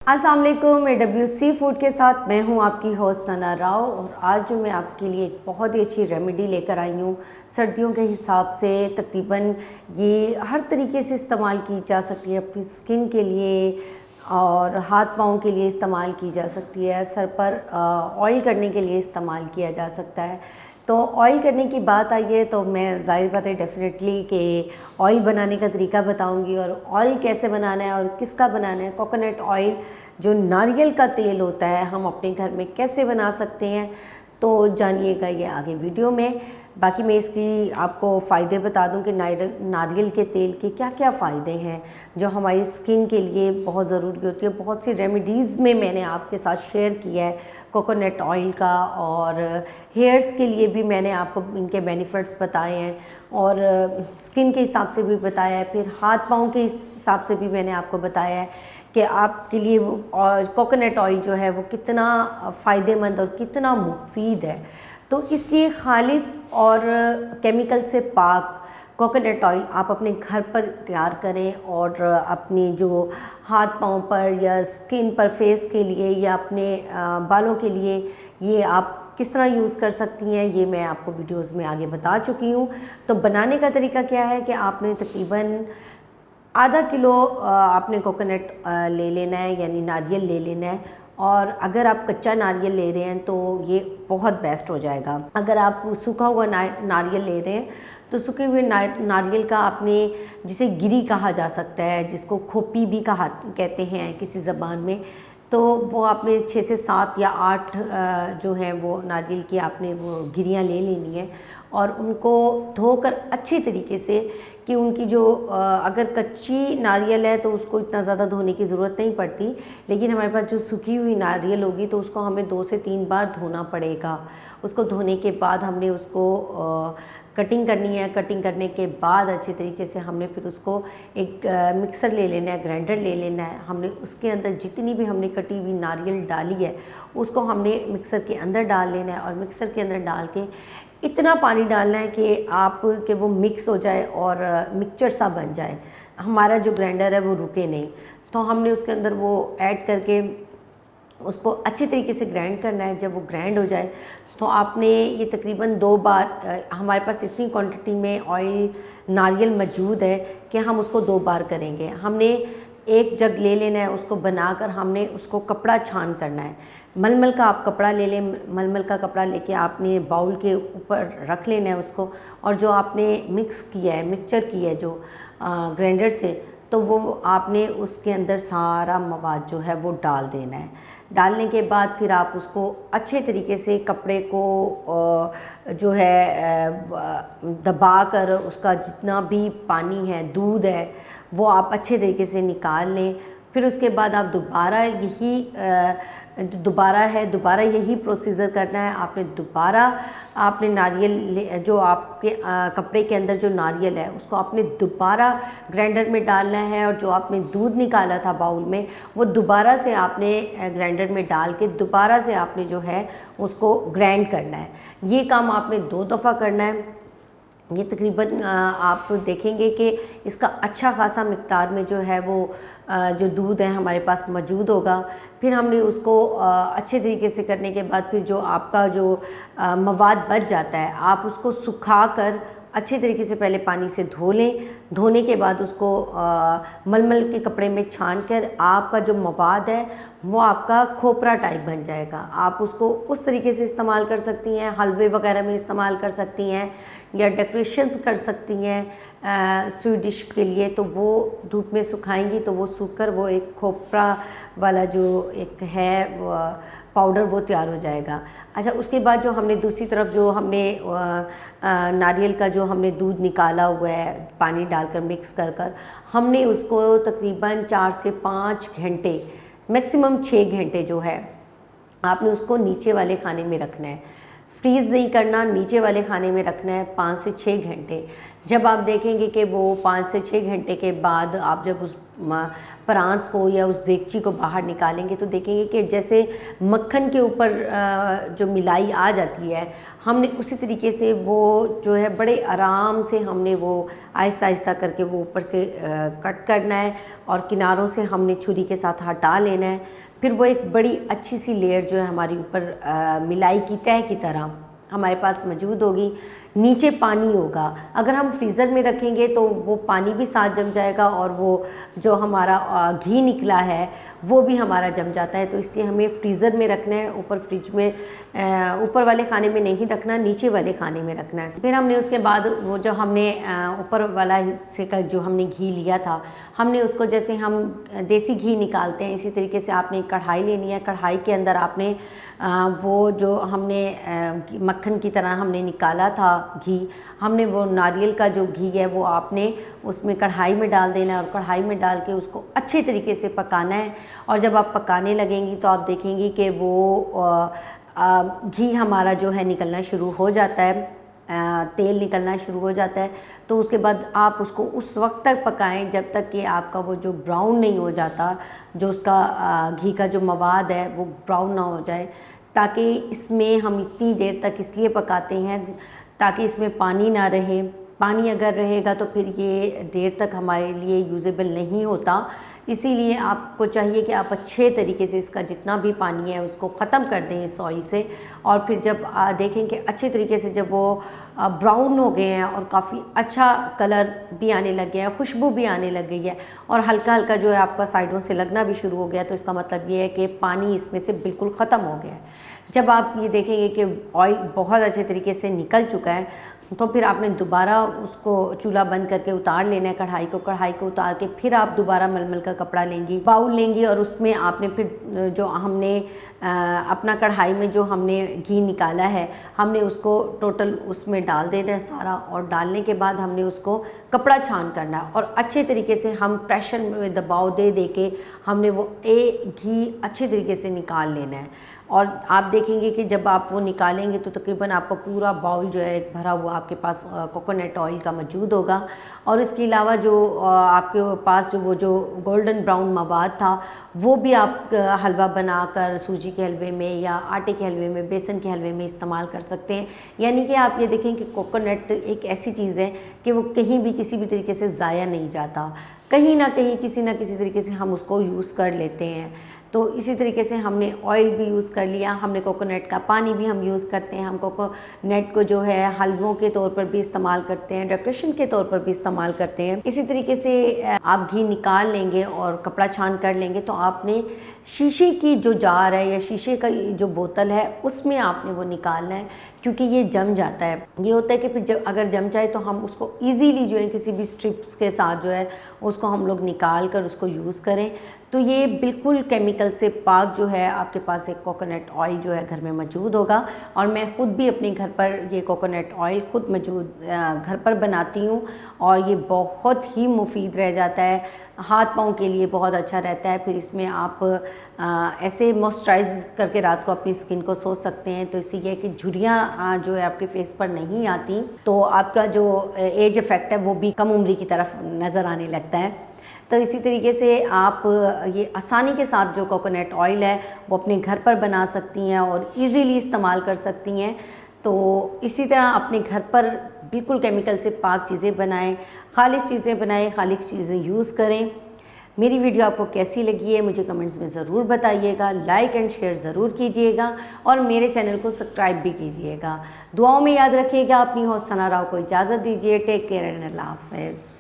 अस्सलाम वालेकुम। AWC food के साथ मैं हूं आपकी होस्ट सना राव और आज जो मैं आपके लिए एक बहुत ही अच्छी रेमेडी लेकर आई हूं सर्दियों के हिसाब से। तकरीबन ये हर तरीके से इस्तेमाल की जा सकती है, अपनी स्किन के लिए और हाथ पाँव के लिए इस्तेमाल की जा सकती है, सर पर ऑयल करने के लिए इस्तेमाल किया जा सकता है। तो ऑयल करने की बात आई है तो मैं ज़ाहिर बात है डेफिनेटली कि ऑयल बनाने का तरीका बताऊंगी और ऑयल कैसे बनाना है और किसका बनाना है। कोकोनट ऑयल जो नारियल का तेल होता है हम अपने घर में कैसे बना सकते हैं, तो जानिएगा ये आगे वीडियो में। बाकी मैं इसकी आपको फ़ायदे बता दूं कि नारियल के तेल के क्या क्या फ़ायदे हैं जो हमारी स्किन के लिए बहुत ज़रूरी होती है। बहुत सी रेमेडीज़ में मैंने आपके साथ शेयर किया है कोकोनट ऑयल का, और हेयर्स के लिए भी मैंने आपको इनके बेनिफिट्स बताए हैं और स्किन के हिसाब से भी बताया है। फिर हाथ पाँव के हिसाब से भी मैंने आपको बताया है कि आपके लिए वो कोकोनट ऑयल जो है वो कितना फ़ायदेमंद और कितना मुफीद है। तो इसलिए खालिस और केमिकल से पाक कोकोनट ऑयल आप अपने घर पर तैयार करें और अपनी जो हाथ पाँव पर या स्किन पर, फेस के लिए या अपने बालों के लिए ये आप किस तरह यूज़ कर सकती हैं ये मैं आपको वीडियोस में आगे बता चुकी हूँ। तो बनाने का तरीका क्या है कि आपने तकरीबन आधा किलो आपने कोकोनट ले लेना है, यानी नारियल ले लेना है। और अगर आप कच्चा नारियल ले रहे हैं तो ये बहुत बेस्ट हो जाएगा। अगर आप सूखा हुआ नारियल ले रहे हैं तो सूखे हुए नारियल का आपने, जिसे गिरी कहा जा सकता है, जिसको खोपी भी कहते हैं किसी ज़बान में, तो वो आपने 6 से 7 या 8 जो हैं वो नारियल की आपने वो गिरियाँ ले लेनी है और उनको धोकर अच्छे तरीके से कि उनकी जो अगर कच्ची नारियल है तो उसको इतना ज़्यादा धोने की ज़रूरत नहीं पड़ती, लेकिन हमारे पास जो सूखी हुई नारियल होगी तो उसको हमें 2 से 3 बार धोना पड़ेगा। उसको धोने के बाद हमने उसको कटिंग करनी है। कटिंग करने के बाद अच्छे तरीके से हमने फिर उसको एक मिक्सर ले लेना है, ग्राइंडर ले लेना है। हमने उसके अंदर जितनी भी हमने कटी हुई नारियल डाली है उसको हमने मिक्सर के अंदर डाल लेना है और मिक्सर के अंदर डाल के इतना पानी डालना है कि आप के वो मिक्स हो जाए और मिक्सचर सा बन जाए, हमारा जो ग्राइंडर है वो रुके नहीं। तो हमने उसके अंदर वो ऐड करके उसको अच्छे तरीके से ग्राइंड करना है। जब वो ग्राइंड हो जाए तो आपने ये तकरीबन 2 बार, हमारे पास इतनी क्वांटिटी में ऑयल नारियल मौजूद है कि हम उसको 2 बार करेंगे। हमने एक जग ले लेना है, उसको बनाकर हमने उसको कपड़ा छान करना है। मलमल का आप कपड़ा ले लें, मलमल का कपड़ा लेके आपने बाउल के ऊपर रख लेना है उसको, और जो आपने मिक्स किया है, मिक्सचर किया है जो ग्राइंडर से, तो वो आपने उसके अंदर सारा मवाद जो है वो डाल देना है। डालने के बाद फिर आप उसको अच्छे तरीके से कपड़े को जो है दबा कर उसका जितना भी पानी है, दूध है, वो आप अच्छे तरीके से निकाल लें। फिर उसके बाद आप दोबारा यही प्रोसीजर करना है। आपने नारियल जो आपके कपड़े के अंदर जो नारियल है उसको आपने दोबारा ग्राइंडर में डालना है, और जो आपने दूध निकाला था बाउल में वो दोबारा से आपने ग्राइंडर में डाल के दोबारा से आपने जो है उसको ग्राइंड करना है। ये काम आपने 2 दफ़ा करना है। ये तकरीबन आप देखेंगे कि इसका अच्छा खासा मिक़दार में जो है वो जो दूध है हमारे पास मौजूद होगा। फिर हमने उसको अच्छे तरीके से करने के बाद फिर जो आपका जो मवाद बच जाता है आप उसको सुखा कर अच्छे तरीके से पहले पानी से धो लें। धोने के बाद उसको मलमल के कपड़े में छान कर आपका जो मवाद है वो आपका खोपरा टाइप बन जाएगा। आप उसको उस तरीके से इस्तेमाल कर सकती हैं, हलवे वगैरह में इस्तेमाल कर सकती हैं या डेकोरेशंस कर सकती हैं स्वीट डिश के लिए। तो वो धूप में सुखाएंगी तो वो सूख कर वो एक खोपरा वाला जो एक है पाउडर वो तैयार हो जाएगा। अच्छा, उसके बाद जो हमने दूसरी तरफ जो हमने नारियल का जो हमने दूध निकाला हुआ है पानी डालकर मिक्स कर हमने उसको तकरीबन 4 से 5 घंटे, मैक्सिमम 6 घंटे जो है आपने उसको नीचे वाले खाने में रखना है। फ्रीज़ नहीं करना, नीचे वाले खाने में रखना है 5 से 6 घंटे। जब आप देखेंगे कि वो 5 से 6 घंटे के बाद आप जब परात को या उस देगची को बाहर निकालेंगे तो देखेंगे कि जैसे मक्खन के ऊपर जो मिलाई आ जाती है, हमने उसी तरीके से वो जो है बड़े आराम से हमने वो आहिस्ता आहिस्ता करके वो ऊपर से कट करना है और किनारों से हमने छुरी के साथ हटा लेना है। फिर वो एक बड़ी अच्छी सी लेयर जो है हमारी ऊपर मिलाई की तह की तरह हमारे पास मौजूद होगी। नीचे पानी होगा, अगर हम फ्रीज़र में रखेंगे तो वो पानी भी साथ जम जाएगा और वो जो हमारा घी निकला है वो भी हमारा जम जाता है। तो इसलिए हमें फ्रीज़र में रखना है, ऊपर फ्रिज में ऊपर वाले खाने में नहीं रखना, नीचे वाले खाने में रखना है। फिर हमने उसके बाद वो जो हमने ऊपर वाला हिस्से का जो हमने घी लिया था, हमने उसको जैसे हम देसी घी निकालते हैं इसी तरीके से आपने कढ़ाई लेनी है। कढ़ाई के अंदर आपने वो जो हमने मक्खन की तरह हमने निकाला था घी, हमने वो नारियल का जो घी है वो आपने उसमें कढ़ाई में डाल देना है और कढ़ाई में डाल के उसको अच्छे तरीके से पकाना है। और जब आप पकाने लगेंगी तो आप देखेंगी कि वो घी हमारा जो है निकलना शुरू हो जाता है, तेल निकलना शुरू हो जाता है। तो उसके बाद आप उसको उस वक्त तक पकाएं जब तक कि आपका वो जो ब्राउन नहीं हो जाता, जो उसका घी का जो मवाद है वो ब्राउन ना हो जाए। ताकि इसमें हम इतनी देर तक इसलिए पकाते हैं ताकि इसमें पानी ना रहे। पानी अगर रहेगा तो फिर ये देर तक हमारे लिए यूज़ेबल नहीं होता। इसीलिए आपको चाहिए कि आप अच्छे तरीके से इसका जितना भी पानी है उसको ख़त्म कर दें इस ऑयल से। और फिर जब देखें कि अच्छे तरीके से जब वो ब्राउन हो गए हैं और काफ़ी अच्छा कलर भी आने लग गया है, खुशबू भी आने लग गई है और हल्का हल्का जो है आपका साइडों से लगना भी शुरू हो गया, तो इसका मतलब ये है कि पानी इसमें से बिल्कुल ख़त्म हो गया है। जब आप ये देखेंगे कि ऑयल बहुत अच्छे तरीके से निकल चुका है तो फिर आपने दोबारा उसको चूल्हा बंद करके उतार लेना है कढ़ाई को उतार के फिर आप दोबारा मलमल का कपड़ा लेंगी, बाउल लेंगी और उसमें आपने फिर जो हमने अपना कढ़ाई में जो हमने घी निकाला है हमने उसको टोटल उसमें डाल देना है सारा। और डालने के बाद हमने उसको कपड़ा छान करना है और अच्छे तरीके से हम प्रेशर में दबाव दे दे के हमने वो घी अच्छे तरीके से निकाल लेना है। और आप देखेंगे कि जब आप वो निकालेंगे तो तकरीबन आपका पूरा बाउल जो है एक भरा हुआ आपके पास कोकोनट ऑयल का मौजूद होगा। और इसके अलावा जो आपके पास वो जो गोल्डन ब्राउन मवाद था वो भी आप हलवा बनाकर सूजी के हलवे में या आटे के हलवे में, बेसन के हलवे में इस्तेमाल कर सकते हैं। यानी कि आप ये देखें कि कोकोनट एक ऐसी चीज़ है कि वो कहीं भी किसी भी तरीके से ज़ाया नहीं जाता, कहीं ना कहीं किसी ना किसी तरीके से हम उसको यूज़ कर लेते हैं। तो इसी तरीके से हमने ऑयल भी यूज़ कर लिया, हमने कोकोनट का पानी भी हम यूज़ करते हैं, हम कोकोनट को जो है हलवों के तौर पर भी इस्तेमाल करते हैं, डेकोरेशन के तौर पर भी इस्तेमाल करते हैं। इसी तरीके से आप घी निकाल लेंगे और कपड़ा छान कर लेंगे तो आपने शीशे की जो जार है या शीशे का जो बोतल है उसमें आपने वो निकालना है, क्योंकि ये जम जाता है। ये होता है कि फिर जब अगर जम जाए तो हम उसको इजीली जो है किसी भी स्ट्रिप्स के साथ जो है उसको हम लोग निकाल कर उसको यूज़ करें। तो ये बिल्कुल केमिकल से पाक जो है आपके पास एक कोकोनट ऑयल जो है घर में मौजूद होगा। और मैं ख़ुद भी अपने घर पर ये कोकोनट ऑयल ख़ुद मौजूद घर पर बनाती हूँ और ये बहुत ही मुफीद रह जाता है, हाथ पाँव के लिए बहुत अच्छा रहता है। फिर इसमें आप ऐसे मॉइस्चराइज करके रात को अपनी स्किन को सो सकते हैं, तो इससे ये है कि झुर्रियाँ जो है आपके फेस पर नहीं आती, तो आपका जो एज इफ़ेक्ट है वो भी कम उम्री की तरफ नज़र आने लगता है। तो इसी तरीके से आप ये आसानी के साथ जो कोकोनट ऑयल है वो अपने घर पर बना सकती हैं और इजीली इस्तेमाल कर सकती हैं। तो इसी तरह अपने घर पर बिल्कुल केमिकल से पाक चीज़ें बनाएं, खालिश चीज़ें बनाएं, खालिश चीज़ें यूज़ करें। मेरी वीडियो आपको कैसी लगी है मुझे कमेंट्स में ज़रूर बताइएगा, लाइक एंड शेयर ज़रूर कीजिएगा और मेरे चैनल को सब्सक्राइब भी कीजिएगा। दुआओं में याद रखिएगा। अपनी होस्ट सना राव को इजाज़त दीजिए। टेक केयर एंड अल्लाह हाफ़िज़।